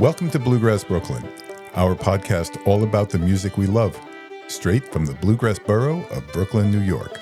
Welcome to Bluegrass Brooklyn, our podcast all about the music we love, straight from the bluegrass borough of Brooklyn, New York.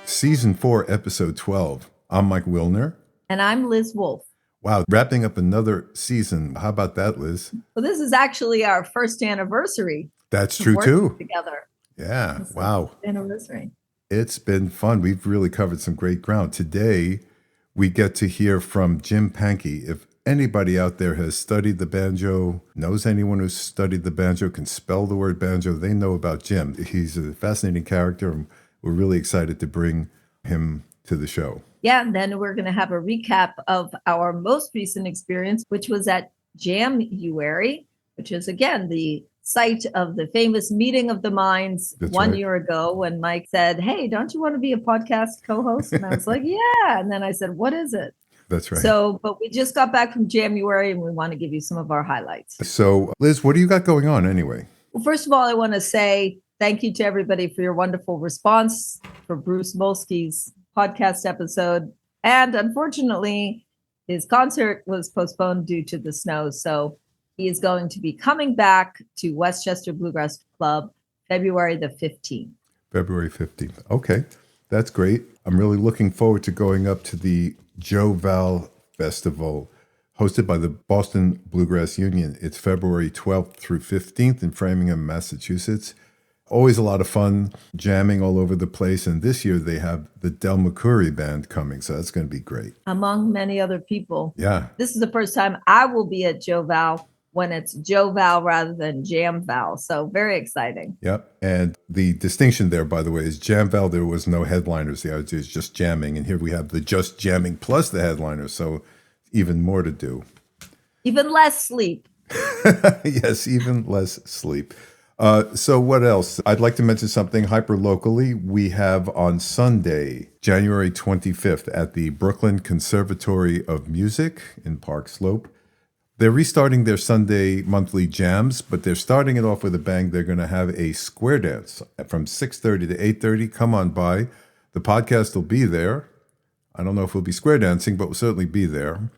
Season 4, Episode 12. I'm Mike Wilner. And I'm Liz Wolfe. Wow, wrapping up another season. How about that, Liz? Well, this is actually our first anniversary. That's true, too. Together. Yeah, wow. Anniversary. It's been fun. We've really covered some great ground. Today, we get to hear from Jim Pankey. If anybody out there has studied the banjo, knows anyone who's studied the banjo, can spell the word banjo, they know about Jim. He's a fascinating character, and we're really excited to bring him to the show. Yeah, and then we're going to have a recap of our most recent experience, which was at JAM-uary, which is, again, the site of the famous meeting of the minds. That's one right. Year ago when Mike said, "Hey, don't you want to be a podcast co-host?" And I was like, "Yeah." And then I said, "What is it?" That's right. So, but we just got back from JAM-uary and we want to give you some of our highlights. So, Liz, what do you got going on anyway? Well, first of all, I want to say thank you to everybody for your wonderful response for Bruce Molsky's podcast episode. And unfortunately, his concert was postponed due to the snow. So he is going to be coming back to Westchester Bluegrass Club February the 15th. February 15th. Okay, that's great. I'm really looking forward to going up to the Joe Val Festival hosted by the Boston Bluegrass Union. It's February 12th through 15th in Framingham, Massachusetts. Always a lot of fun, jamming all over the place. And this year they have the JAM-uary Band coming. So that's going to be great. Among many other people. Yeah. This is the first time I will be at Joe Val when it's Joe Val rather than Jam Val. So very exciting. Yep. And the distinction there, by the way, is Jam Val, there was no headliners. The idea is just jamming. And here we have the just jamming plus the headliners. So even more to do. Even less sleep. Yes, even less sleep. So what else? I'd like to mention something hyper locally. We have on Sunday, January 25th at the Brooklyn Conservatory of Music in Park Slope. They're restarting their Sunday monthly jams, but they're starting it off with a bang. They're going to have a square dance from 6:30 to 8:30. Come on by. The podcast will be there. I don't know if we'll be square dancing, but we'll certainly be there.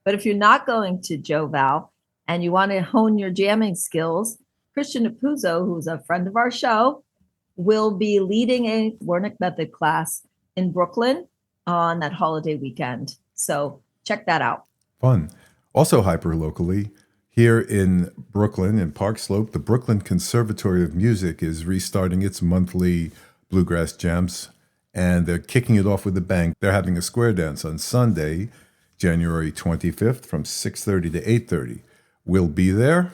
But if you're not going to Joe Val and you want to hone your jamming skills, Christian Apuzzo, who's a friend of our show, will be leading a Warnick Method class in Brooklyn on that holiday weekend. So check that out. Fun. Also hyper locally, here in Brooklyn, in Park Slope, the Brooklyn Conservatory of Music is restarting its monthly bluegrass jams, and they're kicking it off with a bang. They're having a square dance on Sunday, January 25th from 6:30 to 8:30. We'll be there.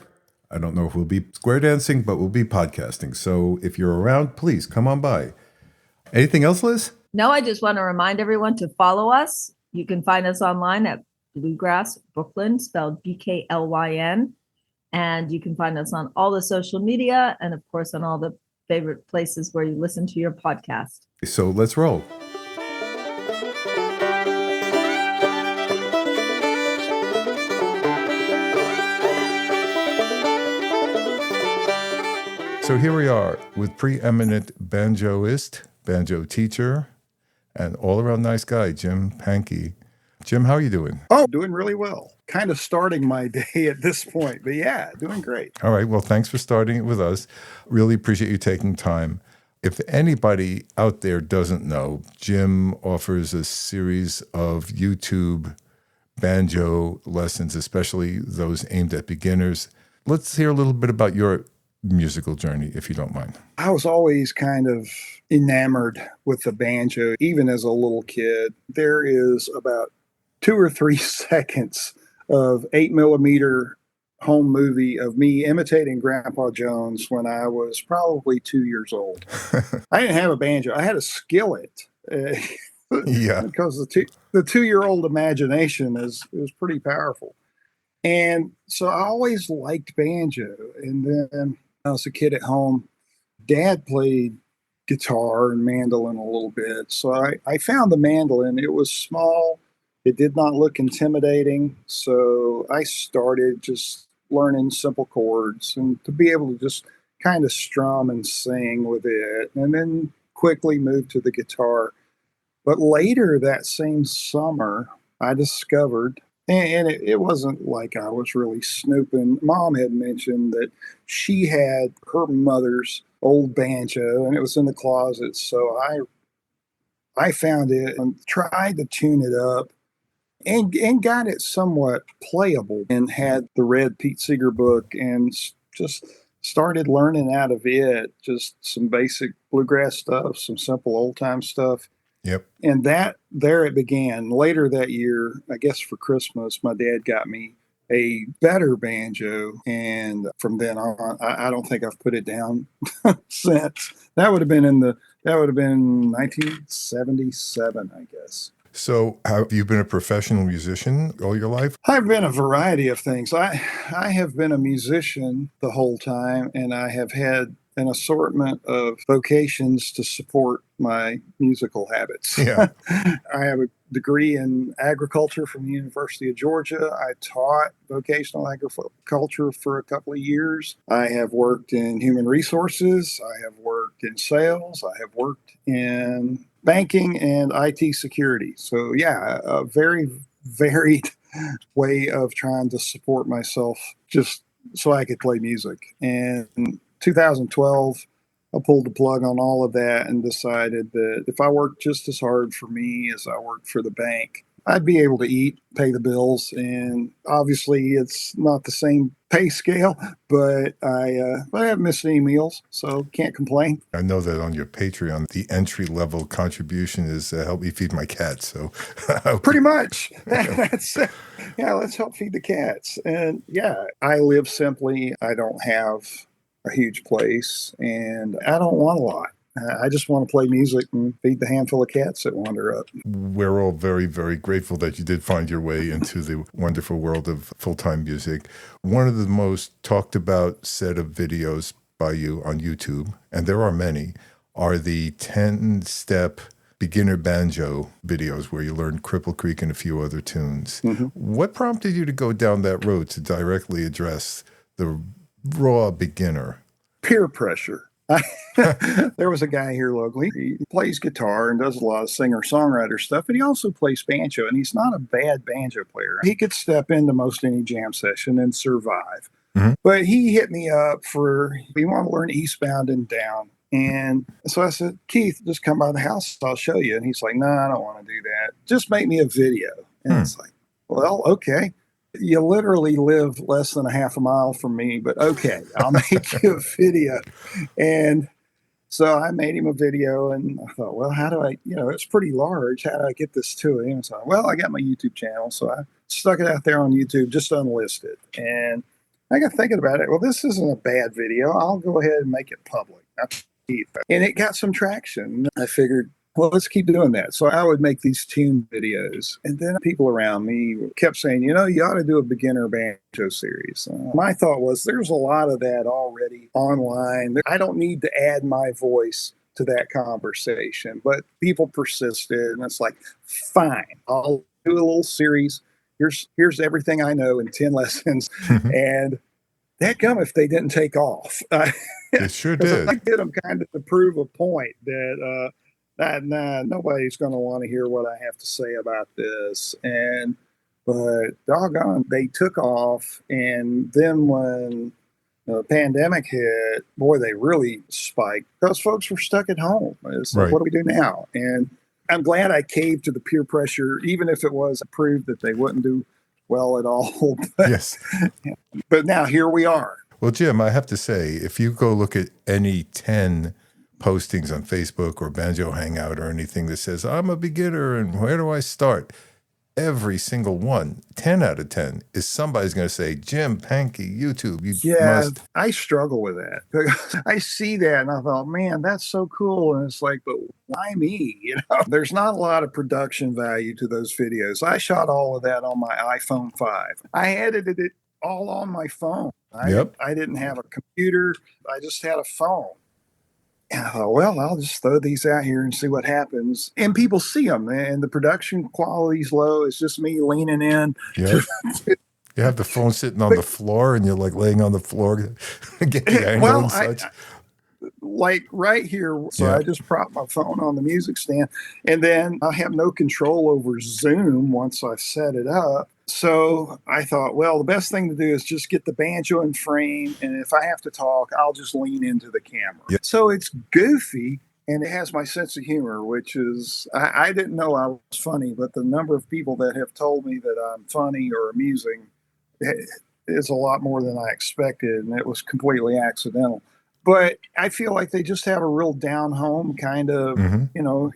I don't know if we'll be square dancing, but we'll be podcasting. So if you're around, please come on by. Anything else, Liz? No, I just want to remind everyone to follow us. You can find us online at Bluegrass Brooklyn, spelled BKLYN. And you can find us on all the social media and, of course, on all the favorite places where you listen to your podcast. So let's roll. So here we are with preeminent banjoist, banjo teacher, and all-around nice guy, Jim Pankey. Jim, how are you doing? Oh, doing really well. Kind of starting my day at this point, but yeah, doing great. All right, well, thanks for starting it with us. Really appreciate you taking time. If anybody out there doesn't know, Jim offers a series of YouTube banjo lessons, especially those aimed at beginners. Let's hear a little bit about your musical journey, if you don't mind. I was always kind of enamored with the banjo, even as a little kid. There is about 2 or 3 seconds of 8mm home movie of me imitating Grandpa Jones when I was probably 2 years old. I didn't have a banjo. I had a skillet. Yeah. Because the 2-year-old imagination is pretty powerful. And so I always liked banjo. And then I was a kid at home. Dad played guitar and mandolin a little bit. So I found the mandolin. It was small It did not look intimidating. So I started just learning simple chords and to be able to just kind of strum and sing with it, and then quickly moved to the guitar. But later that same summer, I discovered, and it wasn't like I was really snooping. Mom had mentioned that she had her mother's old banjo, and it was in the closet. So I found it and tried to tune it up and got it somewhat playable, and had the red Pete Seeger book and just started learning out of it, just some basic bluegrass stuff, some simple old time stuff. Yep. And there it began. Later that year, I guess for Christmas, my dad got me a better banjo. And from then on, I don't think I've put it down since. That would have been 1977, I guess. So have you been a professional musician all your life? I've been a variety of things. I have been a musician the whole time, and I have had an assortment of vocations to support my musical habits. Yeah. I have a degree in agriculture from the University of Georgia. I taught vocational agriculture for a couple of years. I have worked in human resources. I have worked in sales. I have worked in banking and IT security. So yeah, a very varied way of trying to support myself just so I could play music. And 2012, I pulled the plug on all of that and decided that if I worked just as hard for me as I worked for the bank, I'd be able to eat, pay the bills. And obviously it's not the same pay scale, but I haven't missed any meals, so can't complain. I know that on your Patreon, the entry-level contribution is help me feed my cats. So pretty much. That's it. Yeah, let's help feed the cats. And yeah, I live simply. I don't have a huge place, and I don't want a lot. I just want to play music and feed the handful of cats that wander up. We're all very, very grateful that you did find your way into the wonderful world of full-time music. One of the most talked about set of videos by you on YouTube, and there are many, are the 10-step beginner banjo videos where you learn Cripple Creek and a few other tunes. Mm-hmm. What prompted you to go down that road to directly address the raw beginner? Peer pressure. There was a guy here locally. He plays guitar and does a lot of singer-songwriter stuff, but he also plays banjo, and he's not a bad banjo player. He could step into most any jam session and survive. Mm-hmm. But he hit me up we want to learn Eastbound and Down. And so I said, Keith, just come by the house. I'll show you. And he's like, no, I don't want to do that. Just make me a video. And it's like, well, okay. You literally live less than a half a mile from me, but okay, I'll make you a video. And so I made him a video, and I thought, well, how do I, it's pretty large. How do I get this to him? So, well, I got my YouTube channel. So I stuck it out there on YouTube, just unlisted. And I got thinking about it. Well, this isn't a bad video. I'll go ahead and make it public. And it got some traction. I figured, well, let's keep doing that. So I would make these tune videos. And then people around me kept saying, you ought to do a beginner banjo series. My thought was, there's a lot of that already online. I don't need to add my voice to that conversation. But people persisted. And it's like, fine, I'll do a little series. Here's everything I know in 10 lessons. And dadgum if they didn't take off. It sure did. I did them kind of to prove a point that nobody's going to want to hear what I have to say about this. But doggone, they took off. And then when the pandemic hit, boy, they really spiked because folks were stuck at home. It's like, what do we do now? And I'm glad I caved to the peer pressure, even if it was proved that they wouldn't do well at all. Yes. But now here we are. Well, Jim, I have to say, if you go look at any 10 postings on Facebook or Banjo Hangout or anything that says, I'm a beginner and where do I start? Every single one, 10 out of 10, is somebody's going to say, Jim Pankey, YouTube, must. I struggle with that. Because I see that and I thought, man, that's so cool. And it's like, but why me? There's not a lot of production value to those videos. I shot all of that on my iPhone 5. I edited it all on my phone. I didn't have a computer. I just had a phone. And I thought, well, I'll just throw these out here and see what happens. And people see them, and the production quality's low. It's just me leaning in. Yep. You have the phone sitting on the floor, and you're like laying on the floor to get the angle and such. Like right here. So Yeah. I just prop my phone on the music stand, and then I have no control over Zoom once I've set it up. So I thought, well, the best thing to do is just get the banjo in frame. And if I have to talk, I'll just lean into the camera. Yep. So it's goofy and it has my sense of humor, which is, I didn't know I was funny, but the number of people that have told me that I'm funny or amusing is a lot more than I expected. And it was completely accidental. But I feel like they just have a real down home kind of,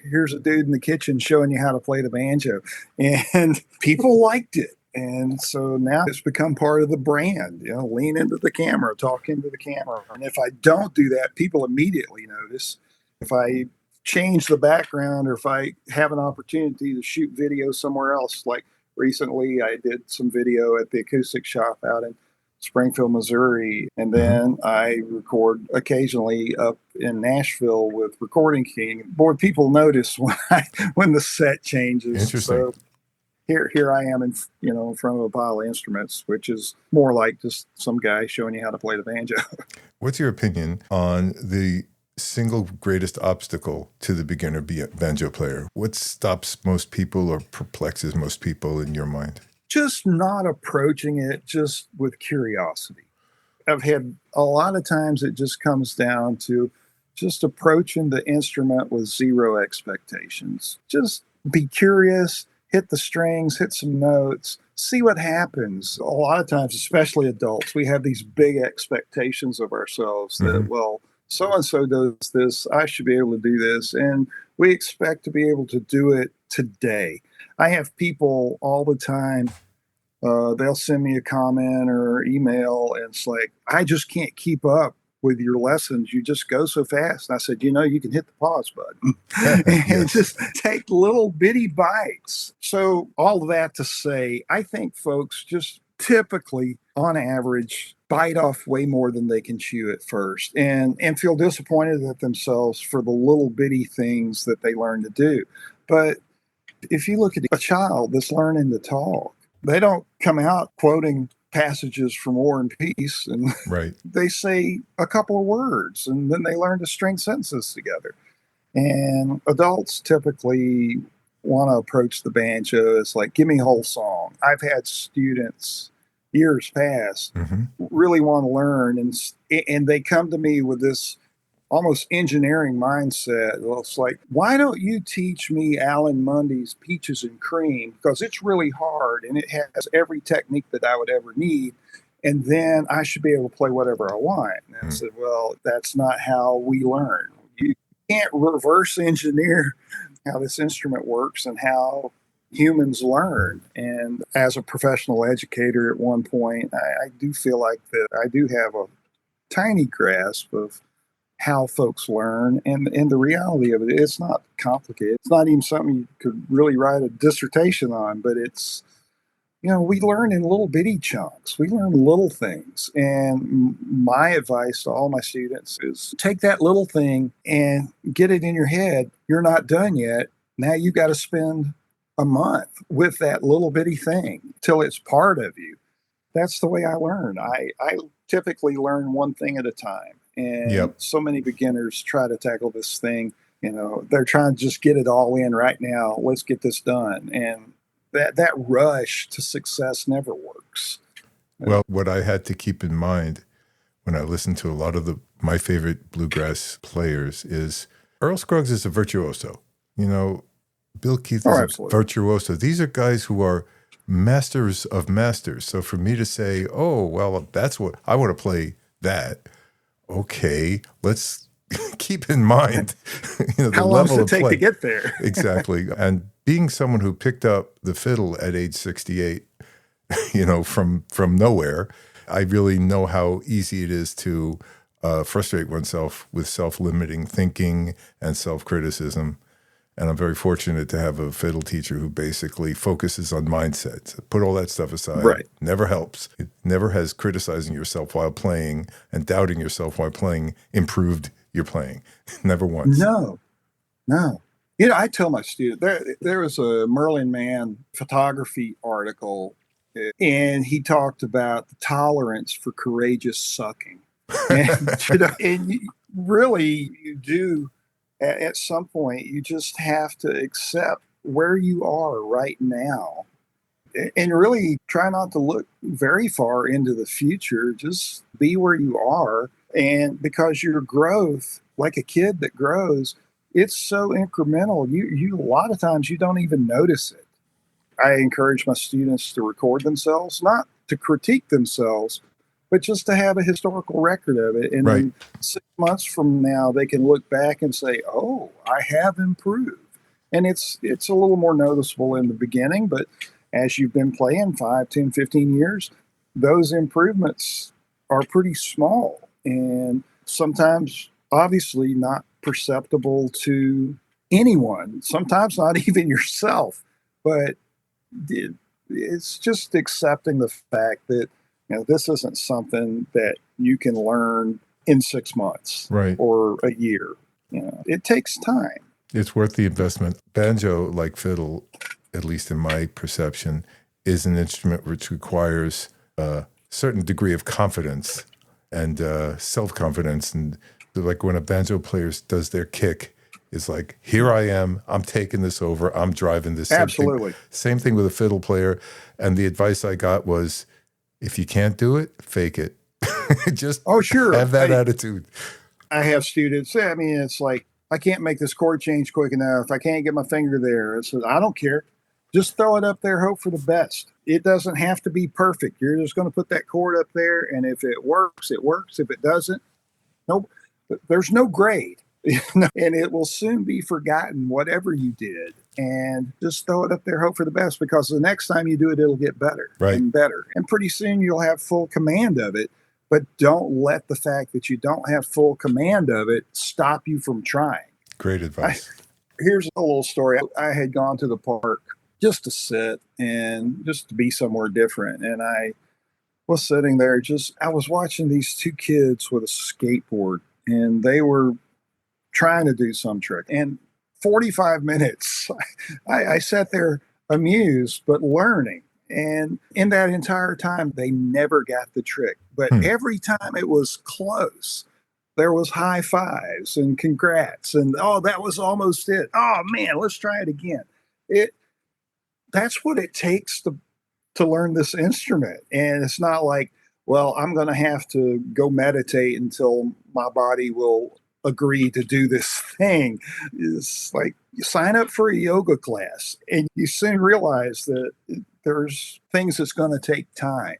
here's a dude in the kitchen showing you how to play the banjo. And people liked it. And so now it's become part of the brand, lean into the camera, talk into the camera. And if I don't do that, people immediately notice. If I change the background or if I have an opportunity to shoot video somewhere else, like recently I did some video at the acoustic shop out in Springfield, Missouri, and then I record occasionally up in Nashville with Recording King. Boy, people notice when the set changes. Interesting. So here I am in front of a pile of instruments, which is more like just some guy showing you how to play the banjo. What's your opinion on the single greatest obstacle to the beginner banjo player? What stops most people or perplexes most people in your mind? Just not approaching it just with curiosity. I've had a lot of times it just comes down to just approaching the instrument with zero expectations. Just be curious, hit the strings, hit some notes, see what happens. A lot of times, especially adults, we have these big expectations of ourselves that, well, so-and-so does this, I should be able to do this. And we expect to be able to do it today. I have people all the time, they'll send me a comment or email, and it's like, I just can't keep up with your lessons. You just go so fast. And I said, you can hit the pause button and just take little bitty bites. So all of that to say, I think folks just typically, on average, bite off way more than they can chew at first and feel disappointed at themselves for the little bitty things that they learn to do. But if you look at a child that's learning to talk, they don't come out quoting passages from War and Peace, and they say a couple of words, and then they learn to string sentences together. And adults typically want to approach the banjo as like, give me a whole song. I've had students years past really want to learn, and they come to me with this almost engineering mindset. Well, it's like, why don't you teach me Alan Mundy's Peaches and Cream? Because it's really hard and it has every technique that I would ever need. And then I should be able to play whatever I want. And I said, well, that's not how we learn. You can't reverse engineer how this instrument works and how humans learn. And as a professional educator at one point, I do feel like that I do have a tiny grasp of how folks learn, and the reality of it, it's not complicated. It's not even something you could really write a dissertation on, but it's, we learn in little bitty chunks. We learn little things. And my advice to all my students is take that little thing and get it in your head. You're not done yet. Now you've got to spend a month with that little bitty thing till it's part of you. That's the way I learn. I typically learn one thing at a time. And so many beginners try to tackle this thing. They're trying to just get it all in right now. Let's get this done. And that rush to success never works. Well, what I had to keep in mind when I listened to a lot of my favorite bluegrass players is Earl Scruggs is a virtuoso. Bill Keith is a virtuoso. These are guys who are masters of masters. So for me to say, oh, well, that's what I want to play that. Okay, let's keep in mind, the how long does it take to get there? Exactly. And being someone who picked up the fiddle at age 68, from nowhere, I really know how easy it is to frustrate oneself with self-limiting thinking and self-criticism. And I'm very fortunate to have a fiddle teacher who basically focuses on mindset. Put all that stuff aside. Right. Never helps. It never has criticizing yourself while playing and doubting yourself while playing improved you're playing. Never once. No. I tell my students, there was a Merlin Mann photography article, and he talked about the tolerance for courageous sucking. And, you do, at some point, you just have to accept where you are right now and really try not to look very far into the future. Just be where you are. And because your growth, like a kid that grows, it's so incremental. You a lot of times you don't even notice it. I encourage my students to record themselves, not to critique themselves, but just to have a historical record of it. And then 6 months from now, they can look back and say, oh, I have improved. And it's a little more noticeable in the beginning, but as you've been playing 5, 10, 15 years, those improvements are pretty small and sometimes obviously not perceptible to anyone, sometimes not even yourself. But it's just accepting the fact that this isn't something that you can learn in 6 months or a year. It takes time. It's worth the investment. Banjo, like fiddle, at least in my perception, is an instrument which requires a certain degree of confidence and self-confidence. And like when a banjo player does their kick, it's like, here I am, I'm taking this over, I'm driving this. Absolutely. Same thing with a fiddle player. And the advice I got was, if you can't do it, fake it. Just have that attitude. I have students, it's like, I can't make this chord change quick enough. I can't get my finger there. It says, I don't care. Just throw it up there, hope for the best. It doesn't have to be perfect. You're just going to put that chord up there, and if it works, it works. If it doesn't, nope. There's no grade. And it will soon be forgotten, whatever you did. And just throw it up there, hope for the best, because the next time you do it, it'll get better and better. And pretty soon you'll have full command of it. But don't let the fact that you don't have full command of it stop you from trying. Great advice. Here's a little story. I had gone to the park just to sit and just to be somewhere different. And I was sitting there I was watching these two kids with a skateboard, and they were trying to do some trick. And 45 minutes, I sat there amused, but learning. And in that entire time, they never got the trick. But every time it was close, there was high fives and congrats. And, oh, that was almost it. Oh, man, let's try it again. That's what it takes to learn this instrument. And it's not like, well, I'm going to have to go meditate until my body will agree to do this thing. It's like you sign up for a yoga class and you soon realize that there's things that's going to take time.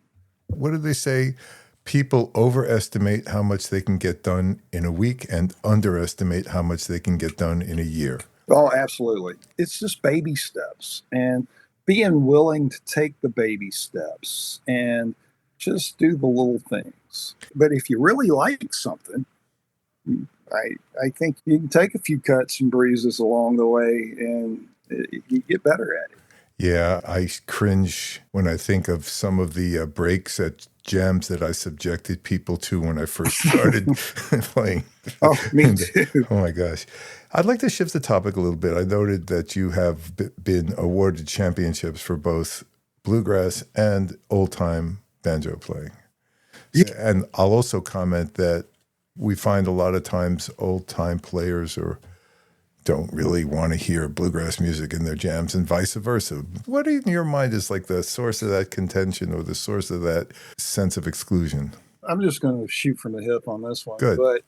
What do they say? People overestimate how much they can get done in a week and underestimate how much they can get done in a year. Oh, absolutely. It's just baby steps and being willing to take the baby steps and just do the little things. But if you really like something, I think you can take a few cuts and bruises along the way and you get better at it. Yeah, I cringe when I think of some of the breaks at jams that I subjected people to when I first started playing. Oh, me too. Oh, my gosh. I'd like to shift the topic a little bit. I noted that you have been awarded championships for both bluegrass and old-time banjo playing. Yeah. And I'll also comment that we find a lot of times old-time players don't really want to hear bluegrass music in their jams and vice versa. What in your mind is like the source of that contention or the source of that sense of exclusion? I'm just going to shoot from the hip on this one. Good. But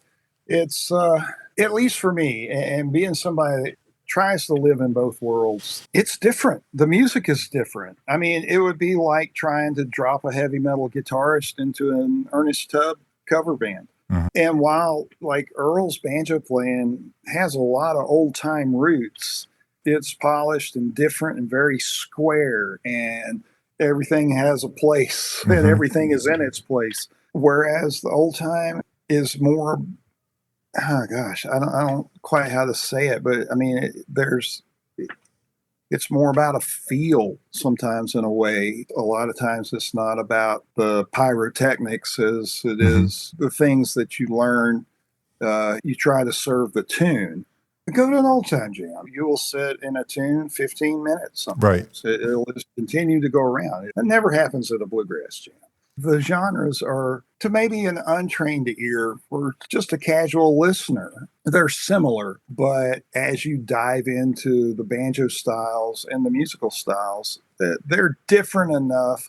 it's, at least for me, and being somebody that tries to live in both worlds, it's different. The music is different. I mean, it would be like trying to drop a heavy metal guitarist into an Ernest Tubb cover band. Mm-hmm. And while like Earl's banjo playing has a lot of old time roots, it's polished and different and very square, and everything has a place mm-hmm. and everything is in its place. Whereas the old time is more, oh gosh, I don't quite how to say it, but I mean, it's more about a feel sometimes in a way. A lot of times it's not about the pyrotechnics as it mm-hmm. is the things that you learn you try to serve the tune. Go to an old time jam. You will sit in a tune 15 minutes sometimes. Right. It'll just continue to go around. That never happens at a bluegrass jam. The genres are, to maybe an untrained ear or just a casual listener, they're similar. But as you dive into the banjo styles and the musical styles, they're different enough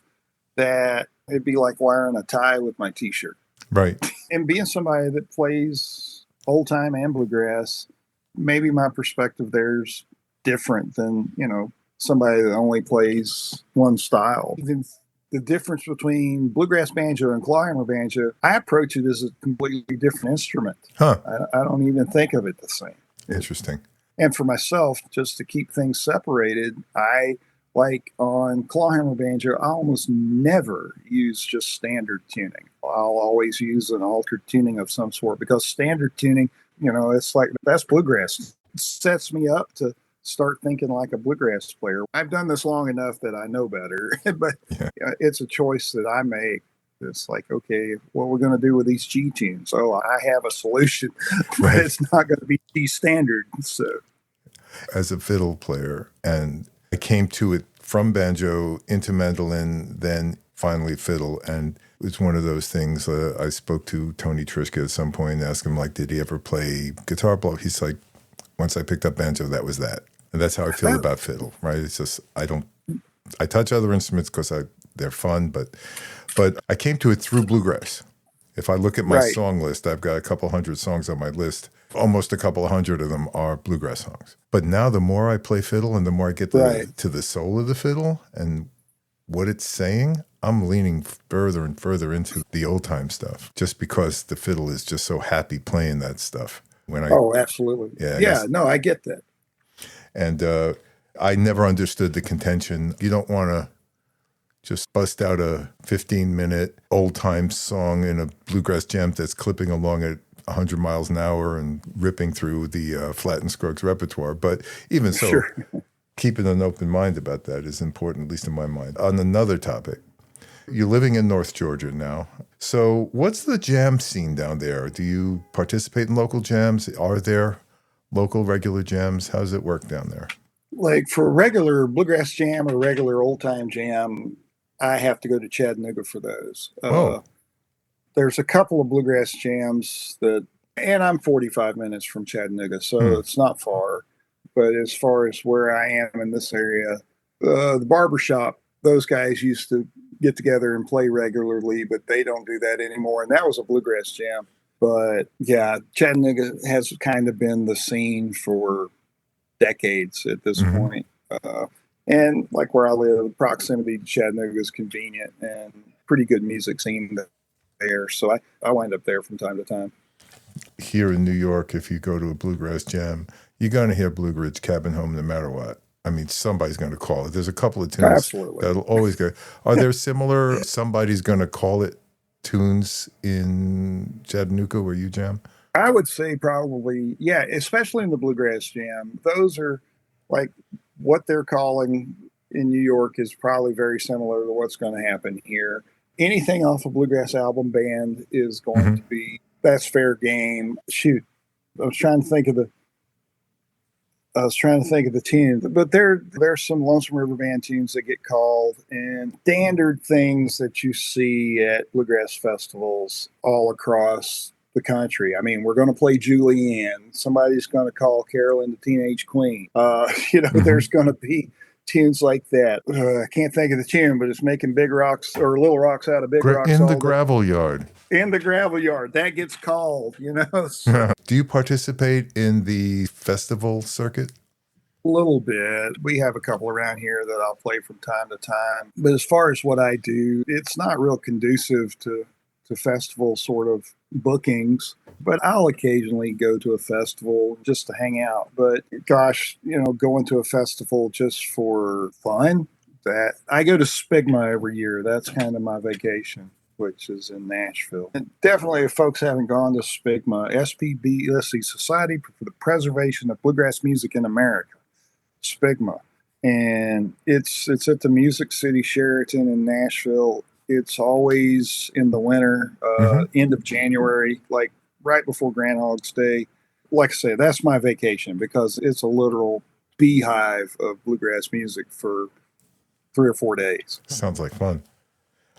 that it'd be like wearing a tie with my t-shirt. Right. And being somebody that plays old time and bluegrass, maybe my perspective there's different than, somebody that only plays one style. Even the difference between bluegrass banjo and clawhammer banjo, I approach it as a completely different instrument. Huh. I don't even think of it the same. Interesting. And for myself, just to keep things separated, I like on clawhammer banjo, I almost never use just standard tuning. I'll always use an altered tuning of some sort, because standard tuning, it's like that's bluegrass. It sets me up to start thinking like a bluegrass player. I've done this long enough that I know better, but it's a choice that I make. It's like, okay, what we're going to do with these G tunes? Oh, I have a solution, but it's not going to be G standard. So, as a fiddle player, and I came to it from banjo into mandolin, then finally fiddle, and it was one of those things. I spoke to Tony Trischka at some point and asked him, did he ever play guitar blow? He's like, once I picked up banjo, that was that. And that's how I feel about fiddle, right? It's just, I touch other instruments because they're fun, but I came to it through bluegrass. If I look at my song list, I've got a couple hundred songs on my list. Almost a couple hundred of them are bluegrass songs. But now the more I play fiddle and the more I get to the soul of the fiddle and what it's saying, I'm leaning further and further into the old time stuff, just because the fiddle is just so happy playing that stuff. Absolutely. Yeah, no, I get that. And I never understood the contention. You don't want to just bust out a 15-minute old-time song in a bluegrass jam that's clipping along at 100 miles an hour and ripping through the Flat and Scruggs repertoire. But even so, keeping an open mind about that is important, at least in my mind. On another topic, you're living in North Georgia now. So what's the jam scene down there? Do you participate in local jams? Are there local regular jams? How does it work down there? Like for a regular bluegrass jam or regular old time jam, I have to go to Chattanooga for those. There's a couple of bluegrass jams and I'm 45 minutes from Chattanooga, so it's not far. But as far as where I am in this area, the barbershop, those guys used to get together and play regularly, but they don't do that anymore. And that was a bluegrass jam. But yeah, Chattanooga has kind of been the scene for decades at this point. And like where I live, proximity to Chattanooga is convenient and pretty good music scene there. So I wind up there from time to time. Here in New York, if you go to a bluegrass jam, you're going to hear Blue Ridge Cabin Home no matter what. I mean, somebody's going to call it. There's a couple of tunes that'll always go. Are there similar, somebody's going to call it tunes in Chattanooga where you jam? I would say probably, yeah, especially in the bluegrass jam. Those are like what they're calling in New York is probably very similar to what's going to happen here. Anything off a bluegrass album band is going to be, that's fair game. Shoot, I was trying to think of the tune, but there's some Lonesome River Band tunes that get called, and standard things that you see at bluegrass festivals all across the country. I mean, we're going to play Julianne. Somebody's going to call Carolyn the Teenage Queen. There's going to be tunes like that. I can't think of the tune, but it's making big rocks or little rocks out of big rocks. In the gravel yard. In the gravel yard. That gets called, So. Do you participate in the festival circuit? A little bit. We have a couple around here that I'll play from time to time. But as far as what I do, it's not real conducive to festival sort of bookings. But I'll occasionally go to a festival just to hang out. But gosh, going to a festival just for fun, that I go to Spigma every year. That's kind of my vacation, which is in Nashville. And definitely, if folks haven't gone to Spigma, SPB, Society for the Preservation of Bluegrass Music in America, Spigma. And it's at the Music City Sheraton in Nashville. It's always in the winter, end of January, like right before Groundhog's Day. Like I said, that's my vacation because it's a literal beehive of bluegrass music for 3 or 4 days. Sounds like fun.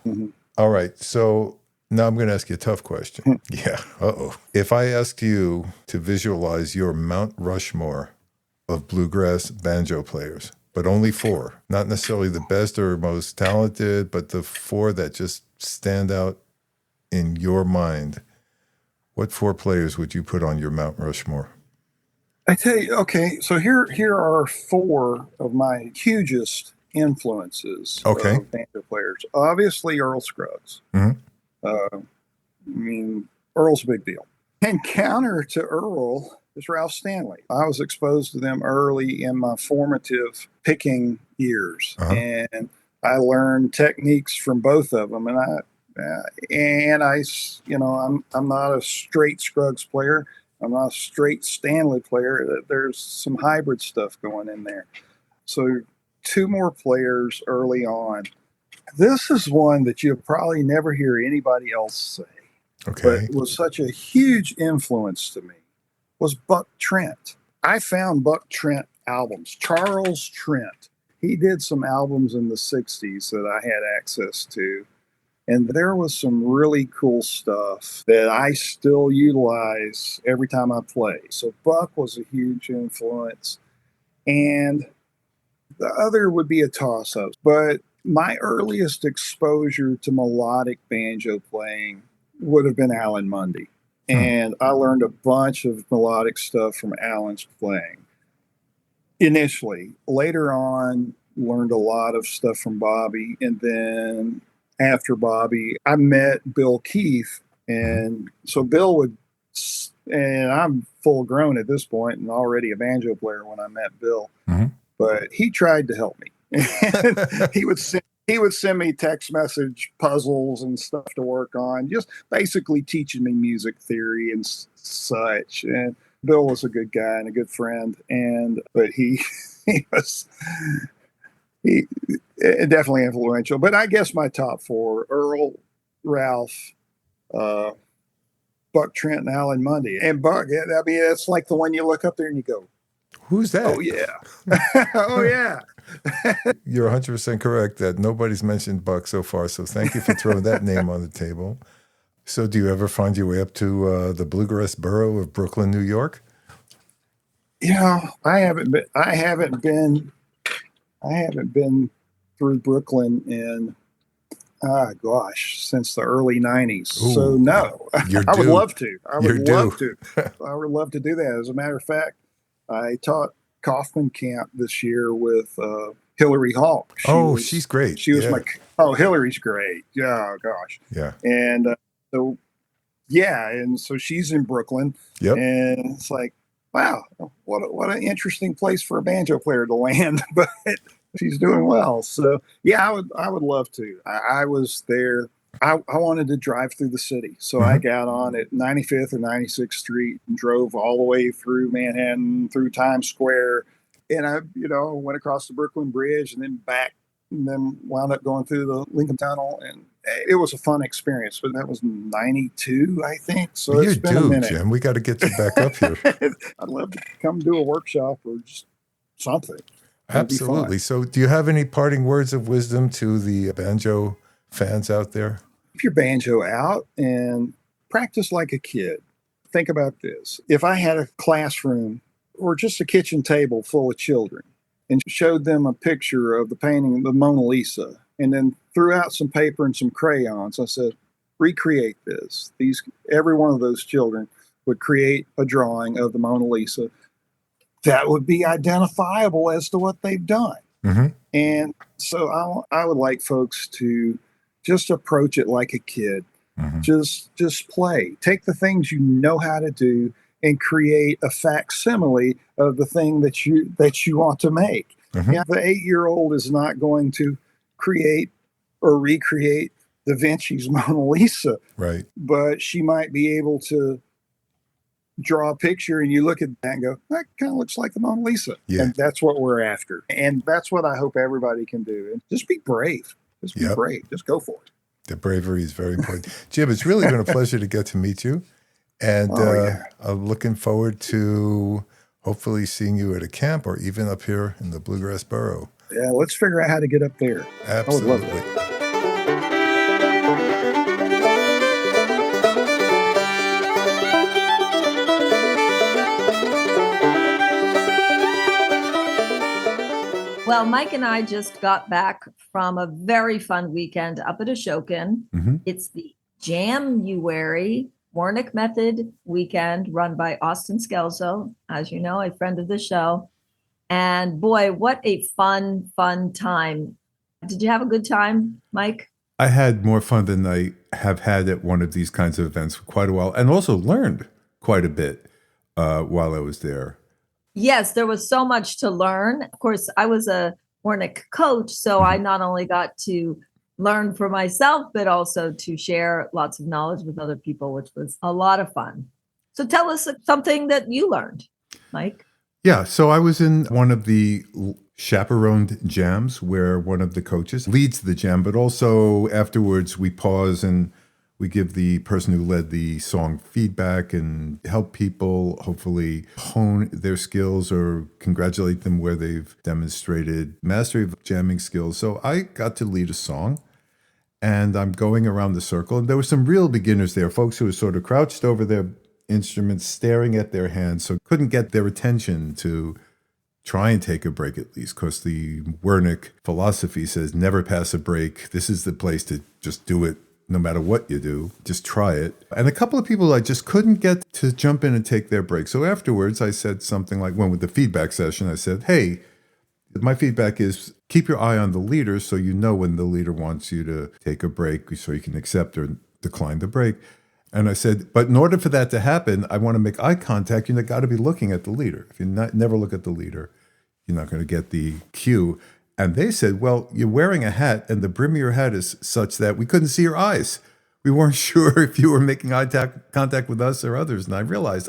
Mm-hmm. All right. So now I'm going to ask you a tough question. Yeah. Uh-oh. If I asked you to visualize your Mount Rushmore of bluegrass banjo players, but only 4, not necessarily the best or most talented, but the 4 that just stand out in your mind, what 4 players would you put on your Mount Rushmore? I tell you, okay, so here are 4 of my hugest influences Okay. of banjo players. Obviously, Earl Scruggs. Mhm. I mean, Earl's a big deal. And counter to Earl is Ralph Stanley. I was exposed to them early in my formative picking years, and I learned techniques from both of them. And I'm not a straight Scruggs player. I'm not a straight Stanley player. There's some hybrid stuff going in there. So 2 more players early on. This is one that you'll probably never hear anybody else say, Okay. but was such a huge influence to me, was Buck Trent. I found Buck Trent albums. Charles Trent. He did some albums in the 60s that I had access to. And there was some really cool stuff that I still utilize every time I play. So Buck was a huge influence. And the other would be a toss-up. But my earliest exposure to melodic banjo playing would have been Alan Mundy. And I learned a bunch of melodic stuff from Alan's playing. Initially. Later on, learned a lot of stuff from Bobby. And then after Bobby, I met Bill Keefe. And so Bill would, and I'm full grown at this point and already a banjo player when I met Bill, but he tried to help me. he would send me text message puzzles and stuff to work on, just basically teaching me music theory and such. And Bill was a good guy and a good friend. But he was definitely influential. But I guess my top 4: Earl, Ralph, Buck Trent, and Alan Mundy. And Buck, I mean, it's like the one you look up there and you go, "Who's that?" Oh yeah, oh yeah. You're 100% correct that nobody's mentioned Buck so far. So thank you for throwing that name on the table. So, do you ever find your way up to the bluegrass borough of Brooklyn, New York? Yeah, I haven't been through Brooklyn in since the early 90s. Ooh, so no, I would love to. I would love to do that. As a matter of fact, I taught Kaufman Camp this year with Hillary Hawk. She's great. Hillary's great. Yeah, gosh. Yeah. And so she's in Brooklyn. Yep. And it's like, wow, what an interesting place for a banjo player to land, but she's doing well. So yeah, I would love to. I was there. I wanted to drive through the city. So I got on at 95th or 96th Street and drove all the way through Manhattan, through Times Square. And I, went across the Brooklyn Bridge and then back, and then wound up going through the Lincoln Tunnel. And it was a fun experience, but that was 92, I think. So it's been a minute. Jim, we got to get you back up here. I'd love to come do a workshop or just something. Absolutely. So do you have any parting words of wisdom to the banjo fans out there? Keep your banjo out and practice like a kid. Think about this. If I had a classroom or just a kitchen table full of children and showed them a picture of the painting of the Mona Lisa and then threw out some paper and some crayons, I said, recreate this. Every one of those children would create a drawing of the Mona Lisa that would be identifiable as to what they've done. And so I would like folks to just approach it like a kid. Just play. Take the things you know how to do and create a facsimile of the thing that you want to make. The 8-year-old is not going to create or recreate Da Vinci's Mona Lisa, right? But she might be able to draw a picture and you look at that and go, that kind of looks like the Mona Lisa. Yeah. And that's what we're after. And that's what I hope everybody can do. And just be brave. Just be brave. Just go for it. The bravery is very important. Jim, it's really been a pleasure to get to meet you. And Yeah. I'm looking forward to hopefully seeing you at a camp or even up here in the Bluegrass Borough. Yeah, let's figure out how to get up there. Absolutely. I would love that. Well, Mike and I just got back from a very fun weekend up at Ashokan. Mm-hmm. It's the JAM-uary Warnick Method Weekend run by Austin Scelzo, as you know, a friend of the show. And boy, what a fun time. Did you have a good time, Mike? I had more fun than I have had at one of these kinds of events for quite a while, and also learned quite a bit while I was there. Yes, there was so much to learn. Of course, I was a Warnick coach, so I not only got to learn for myself, but also to share lots of knowledge with other people, which was a lot of fun. So tell us something that you learned, Mike. Yeah, so I was in one of the chaperoned jams where one of the coaches leads the jam, but also afterwards we pause and we give the person who led the song feedback and help people hopefully hone their skills or congratulate them where they've demonstrated mastery of jamming skills. So I got to lead a song and I'm going around the circle. And there were some real beginners there, folks who were sort of crouched over their instruments, staring at their hands, so couldn't get their attention to try and take a break at least, because the Wernick philosophy says never pass a break. This is the place to just do it no matter what you do. Just try it. And a couple of people I just couldn't get to jump in and take their break. So afterwards, I said something like, when with the feedback session, I said, hey, my feedback is keep your eye on the leader so you know when the leader wants you to take a break so you can accept or decline the break. And I said, but in order for that to happen, I want to make eye contact. You've got to be looking at the leader. If you never look at the leader, you're not going to get the cue. And they said, well, you're wearing a hat and the brim of your hat is such that we couldn't see your eyes. We weren't sure if you were making eye contact with us or others. And I realized,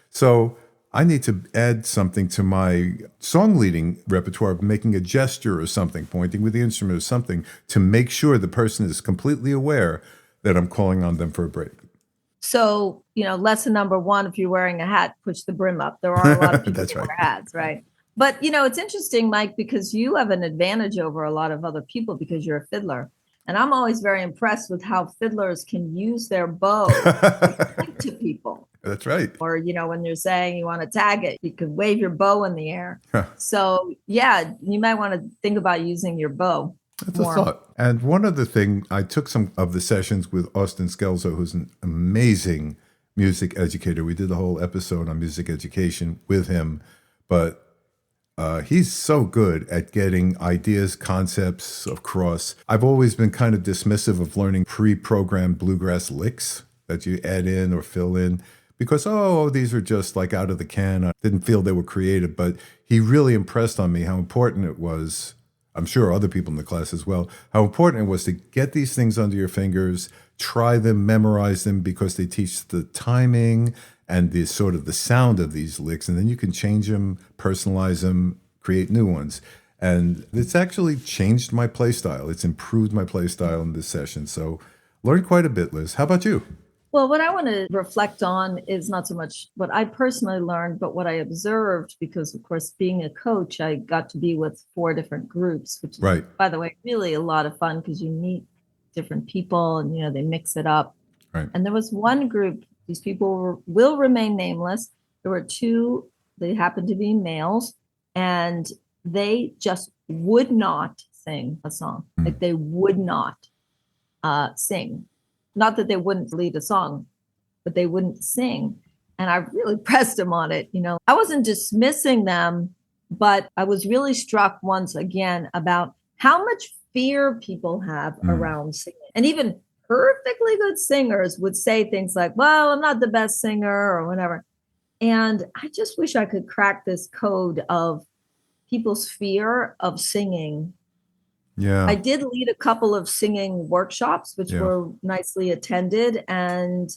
so I need to add something to my song leading repertoire, making a gesture or something, pointing with the instrument or something to make sure the person is completely aware that I'm calling on them for a break. So, lesson number one, if you're wearing a hat, push the brim up. There are a lot of people who wear hats, right? But, it's interesting, Mike, because you have an advantage over a lot of other people because you're a fiddler. And I'm always very impressed with how fiddlers can use their bow to point to people. That's right. Or, when you're saying you want to tag it, you can wave your bow in the air. So, yeah, you might want to think about using your bow. That's a thought. And one other thing, I took some of the sessions with Austin Scelzo, who's an amazing music educator. We did the whole episode on music education with him, but he's so good at getting ideas, concepts across. I've always been kind of dismissive of learning pre-programmed bluegrass licks that you add in or fill in because, these are just like out of the can. I didn't feel they were creative, but he really impressed on me how important it was. I'm sure other people in the class as well, how important it was to get these things under your fingers, try them, memorize them, because they teach the timing and the sort of the sound of these licks. And then you can change them, personalize them, create new ones. And it's actually changed my play style. It's improved my play style in this session. So learned quite a bit, Liz. How about you? Well, what I want to reflect on is not so much what I personally learned, but what I observed, because, of course, being a coach, I got to be with 4 different groups, which is, by the way, really a lot of fun because you meet different people and, they mix it up. Right. And there was one group, these people will remain nameless. There were 2, they happened to be males, and they just would not sing a song. Like they would not sing. Not that they wouldn't lead a song, but they wouldn't sing. And I really pressed them on it. I wasn't dismissing them, but I was really struck once again about how much fear people have around singing. And even perfectly good singers would say things like, well, I'm not the best singer or whatever. And I just wish I could crack this code of people's fear of singing. Yeah. I did lead a couple of singing workshops, which were nicely attended. And,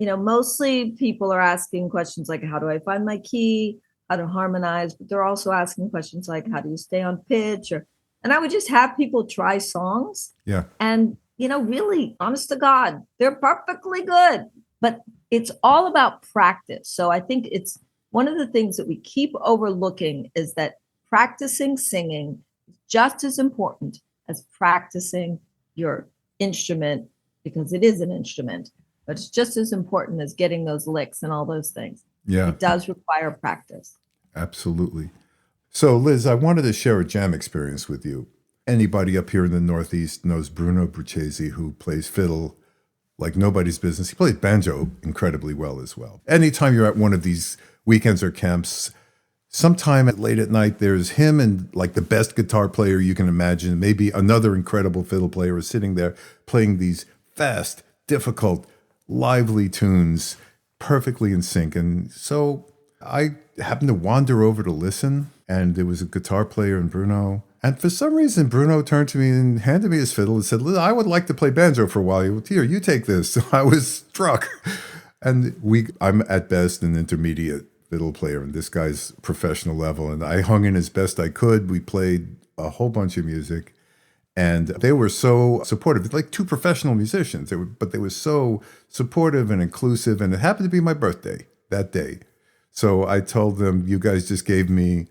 mostly people are asking questions like, how do I find my key? How to harmonize? But they're also asking questions like, how do you stay on pitch? And I would just have people try songs. Yeah. And, really, honest to God, they're perfectly good. But it's all about practice. So I think it's one of the things that we keep overlooking is that practicing singing is just as important as practicing your instrument, because it is an instrument, but it's just as important as getting those licks and all those things. Yeah, It does require practice. absolutely. So, Liz, I wanted to share a jam experience with you. Anybody up here in the Northeast knows Bruno Bruchesi, who plays fiddle like nobody's business. He plays banjo incredibly well as well. Anytime you're at one of these weekends or camps, sometime late at night, there's him and like the best guitar player you can imagine. Maybe another incredible fiddle player is sitting there playing these fast, difficult, lively tunes perfectly in sync. And so I happened to wander over to listen, and there was a guitar player in Bruno. And for some reason, Bruno turned to me and handed me his fiddle and said, "Liz, I would like to play banjo for a while. Here, you take this." So I was struck. And I'm at best an intermediate fiddle player, and this guy's professional level. And I hung in as best I could. We played a whole bunch of music, and they were so supportive. Like two professional musicians, but they were so supportive and inclusive. And it happened to be my birthday that day. So I told them, "You guys just gave me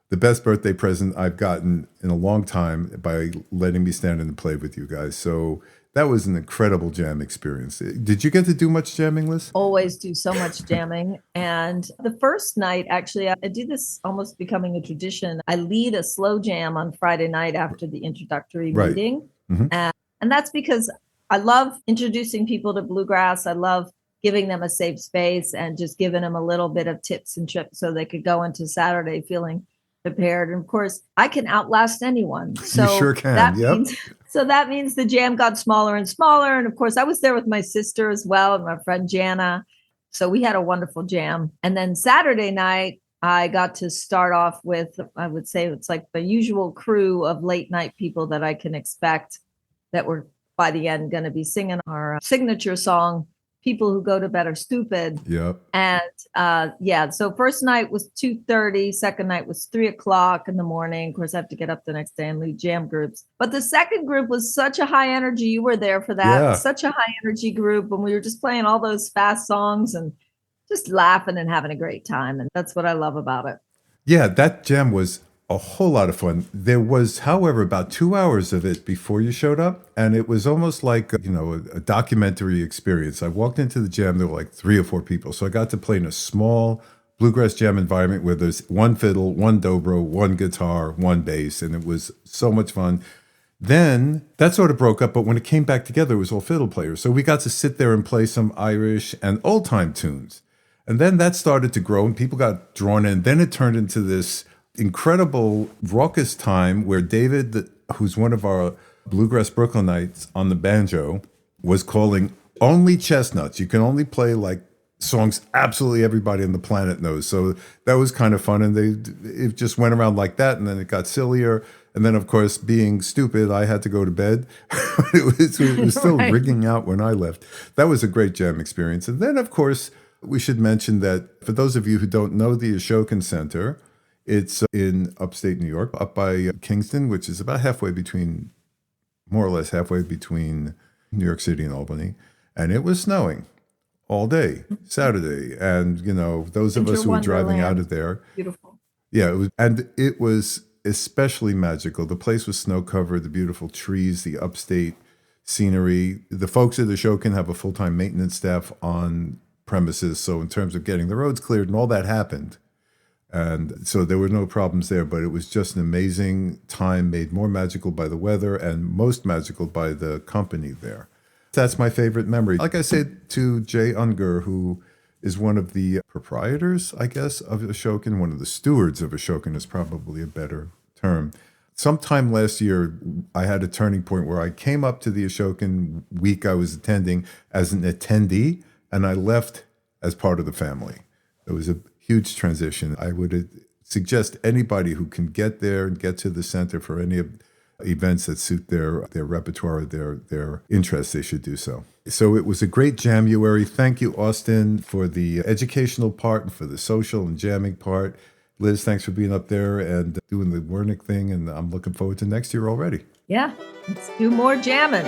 the best birthday present I've gotten in a long time by letting me stand and play with you guys." So that was an incredible jam experience. Did you get to do much jamming, Liz? Always do so much jamming. And the first night, actually, I do this almost becoming a tradition. I lead a slow jam on Friday night after the introductory Right. meeting. Mhm. And that's because I love introducing people to bluegrass. I love giving them a safe space and just giving them a little bit of tips and tricks so they could go into Saturday feeling prepared. And of course, I can outlast anyone. So You sure can. That Yep. means the jam got smaller and smaller. And of course, I was there with my sister as well and my friend Jana. So we had a wonderful jam. And then Saturday night, I got to start off with, I would say it's like the usual crew of late night people that I can expect that were by the end going to be singing our signature song, People Who Go to Bed Are Stupid. Yep. And so first night was 2:30, second night was 3:00 in the morning. Of course, I have to get up the next day and lead jam groups. But the second group was such a high energy. You were there for that. Yeah. Such a high energy group. And we were just playing all those fast songs and just laughing and having a great time. And that's what I love about it. Yeah, that jam was a whole lot of fun. There was, however, about 2 hours of it before you showed up, and it was almost like, a documentary experience. I walked into the jam, there were like 3 or 4 people, so I got to play in a small bluegrass jam environment where there's one fiddle, one dobro, one guitar, one bass, and it was so much fun. Then that sort of broke up, but when it came back together, it was all fiddle players. So we got to sit there and play some Irish and old-time tunes. And then that started to grow, and people got drawn in. Then it turned into this incredible raucous time where David, who's one of our Bluegrass Brooklynites on the banjo, was calling only chestnuts. You can only play like songs absolutely everybody on the planet knows. So that was kind of fun. And it just went around like that. And then it got sillier. And then, of course, being stupid, I had to go to bed. it was still Right. ringing out when I left. That was a great jam experience. And then, of course, we should mention that for those of you who don't know the Ashokan Center, it's in upstate New York, up by Kingston, which is about more or less halfway between New York City and Albany. And it was snowing all day, Saturday. And, those of Winter us who were driving out wonderland. of there, Beautiful. yeah, it was especially magical. The place was snow covered, the beautiful trees, the upstate scenery. The folks at the Ashokan have a full-time maintenance staff on premises. So in terms of getting the roads cleared and all that happened. And so there were no problems there, but it was just an amazing time, made more magical by the weather and most magical by the company there. That's my favorite memory. Like I said to Jay Unger, who is one of the proprietors, I guess, of Ashokan, one of the stewards of Ashokan is probably a better term. Sometime last year, I had a turning point where I came up to the Ashokan week I was attending as an attendee, and I left as part of the family. It was a huge transition. I would suggest anybody who can get there and get to the center for any of events that suit their repertoire, their interests, they should do so. So it was a great JAM-uary. Thank you, Austin, for the educational part and for the social and jamming part. Liz, thanks for being up there and doing the Wernick thing, and I'm looking forward to next year already. Yeah, let's do more jamming.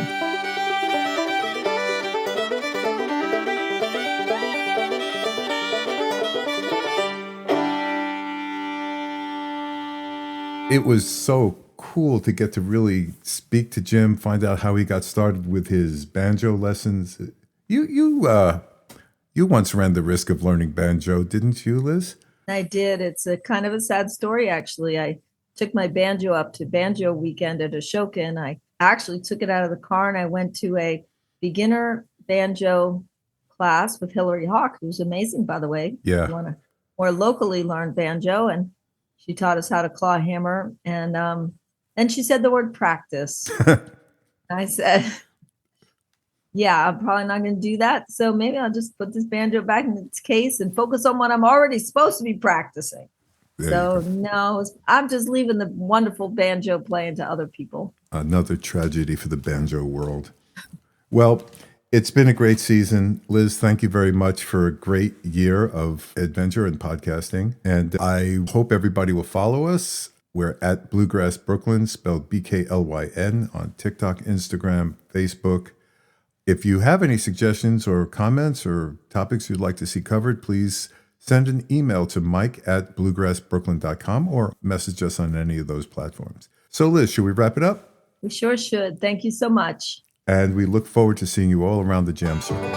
It was so cool to get to really speak to Jim, find out how he got started with his banjo lessons. You once ran the risk of learning banjo, didn't you, Liz? I did. It's a kind of a sad story, actually. I took my banjo up to Banjo Weekend at Ashokan. I actually took it out of the car and I went to a beginner banjo class with Hillary Hawk, who's amazing, by the way. Yeah. If you want to more locally learn banjo, and she taught us how to claw hammer. And then she said the word practice. I said, yeah, I'm probably not going to do that. So maybe I'll just put this banjo back in its case and focus on what I'm already supposed to be practicing. So no, I'm just leaving the wonderful banjo playing to other people. Another tragedy for the banjo world. Well, it's been a great season. Liz, thank you very much for a great year of adventure and podcasting. And I hope everybody will follow us. We're at Bluegrass Brooklyn, spelled BKLYN, on TikTok, Instagram, Facebook. If you have any suggestions or comments or topics you'd like to see covered, please send an email to mike@bluegrassbrooklyn.com or message us on any of those platforms. So, Liz, should we wrap it up? We sure should. Thank you so much. And we look forward to seeing you all around the Jam Circle.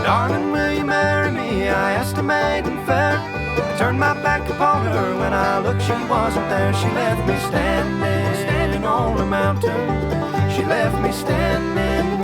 Darling, will you marry me? I asked a maiden fair. I turned my back upon her. When I looked, she wasn't there. She left me standing on a mountain. She left me standing